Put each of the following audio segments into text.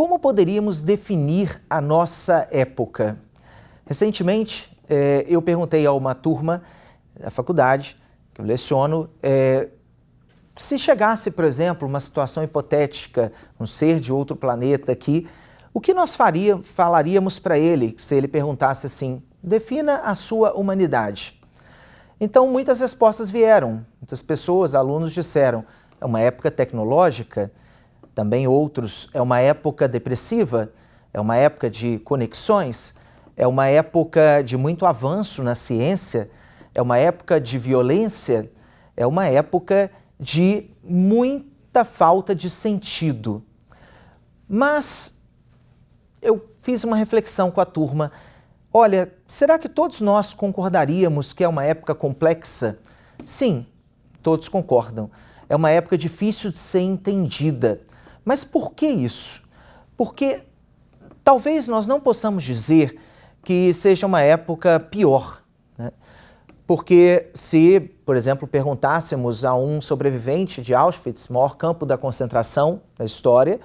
como poderíamos definir a nossa época? Recentemente, eu perguntei a uma turma da faculdade, que eu leciono, se chegasse, por exemplo, uma situação hipotética, um ser de outro planeta aqui, o que nós falaríamos para ele se ele perguntasse assim, defina a sua humanidade? Então, muitas respostas vieram, muitas pessoas, alunos disseram, é uma época tecnológica, também outros, é uma época depressiva, é uma época de conexões, é uma época de muito avanço na ciência, é uma época de violência, é uma época de muita falta de sentido. Mas eu fiz uma reflexão com a turma. Olha, será que todos nós concordaríamos que é uma época complexa? Sim, todos concordam. É uma época difícil de ser entendida. Mas por que isso? Porque talvez nós não possamos dizer que seja uma época pior, né? Porque se, por exemplo, perguntássemos a um sobrevivente de Auschwitz, maior campo da concentração da história,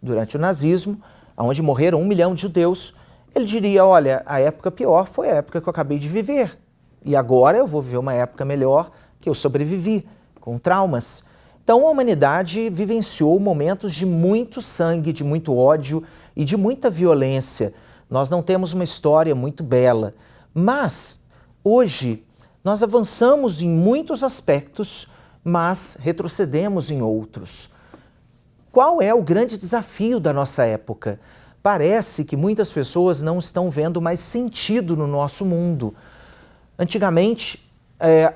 durante o nazismo, onde morreram 1 milhão de judeus, ele diria, olha, a época pior foi a época que eu acabei de viver. E agora eu vou viver uma época melhor que eu sobrevivi, com traumas. Então a humanidade vivenciou momentos de muito sangue, de muito ódio e de muita violência. Nós não temos uma história muito bela, mas hoje nós avançamos em muitos aspectos, mas retrocedemos em outros. Qual é o grande desafio da nossa época? Parece que muitas pessoas não estão vendo mais sentido no nosso mundo. Antigamente,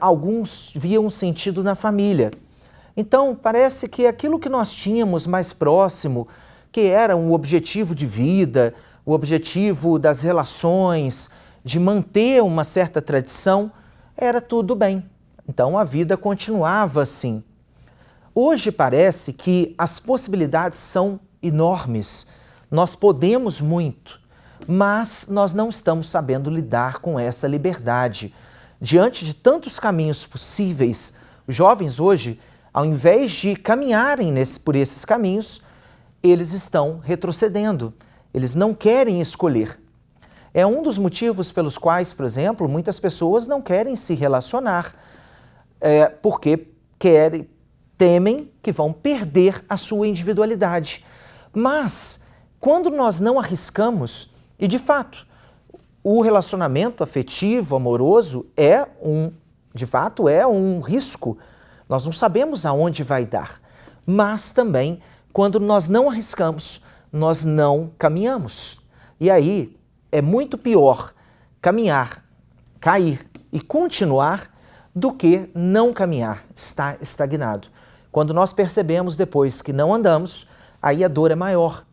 alguns viam sentido na família. Então, parece que aquilo que nós tínhamos mais próximo, que era um objetivo de vida, o objetivo das relações, de manter uma certa tradição, era tudo bem. Então, a vida continuava assim. Hoje parece que as possibilidades são enormes. Nós podemos muito, mas nós não estamos sabendo lidar com essa liberdade. Diante de tantos caminhos possíveis, os jovens hoje, ao invés de caminharem por esses caminhos, eles estão retrocedendo. Eles não querem escolher. É um dos motivos pelos quais, por exemplo, muitas pessoas não querem se relacionar, porque temem que vão perder a sua individualidade. Mas, quando nós não arriscamos, e de fato, o relacionamento afetivo, amoroso, de fato, é um risco. Nós não sabemos aonde vai dar. Mas também, quando nós não arriscamos, nós não caminhamos. E aí, é muito pior caminhar, cair e continuar do que não caminhar, estar estagnado. Quando nós percebemos depois que não andamos, aí a dor é maior.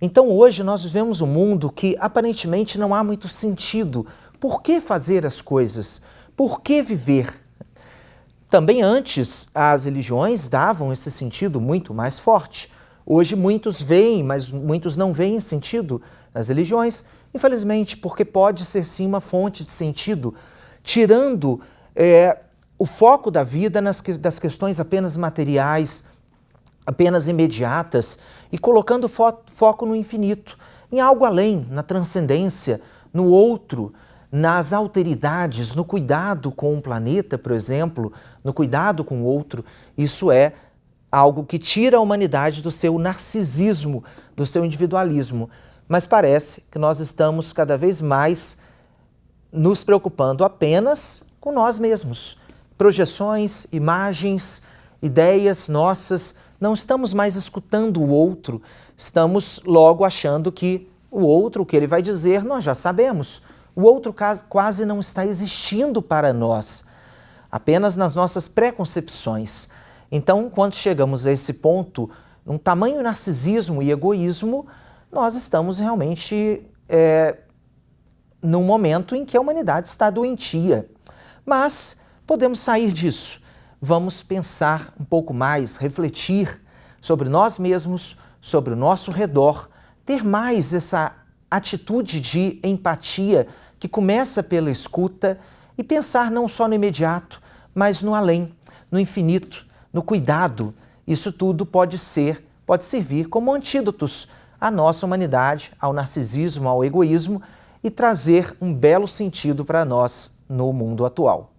Então hoje nós vivemos um mundo que aparentemente não há muito sentido. Por que fazer as coisas? Por que viver? Também antes as religiões davam esse sentido muito mais forte. Hoje muitos veem, mas muitos não veem sentido nas religiões, infelizmente, porque pode ser sim uma fonte de sentido, tirando o foco da vida das questões apenas materiais, apenas imediatas, e colocando foco no infinito, em algo além, na transcendência, no outro, nas alteridades, no cuidado com o planeta, por exemplo, no cuidado com o outro. Isso é algo que tira a humanidade do seu narcisismo, do seu individualismo. Mas parece que nós estamos cada vez mais nos preocupando apenas com nós mesmos. Projeções, imagens, ideias nossas, não estamos mais escutando o outro, estamos logo achando que o outro, o que ele vai dizer, nós já sabemos. O outro quase não está existindo para nós, apenas nas nossas preconcepções. Então, quando chegamos a esse ponto, um tamanho narcisismo e egoísmo, nós estamos realmente num momento em que a humanidade está doentia. Mas podemos sair disso. Vamos pensar um pouco mais, refletir sobre nós mesmos, sobre o nosso redor, ter mais essa atitude de empatia que começa pela escuta e pensar não só no imediato, mas no além, no infinito, no cuidado. Isso tudo pode servir como antídotos à nossa humanidade, ao narcisismo, ao egoísmo e trazer um belo sentido para nós no mundo atual.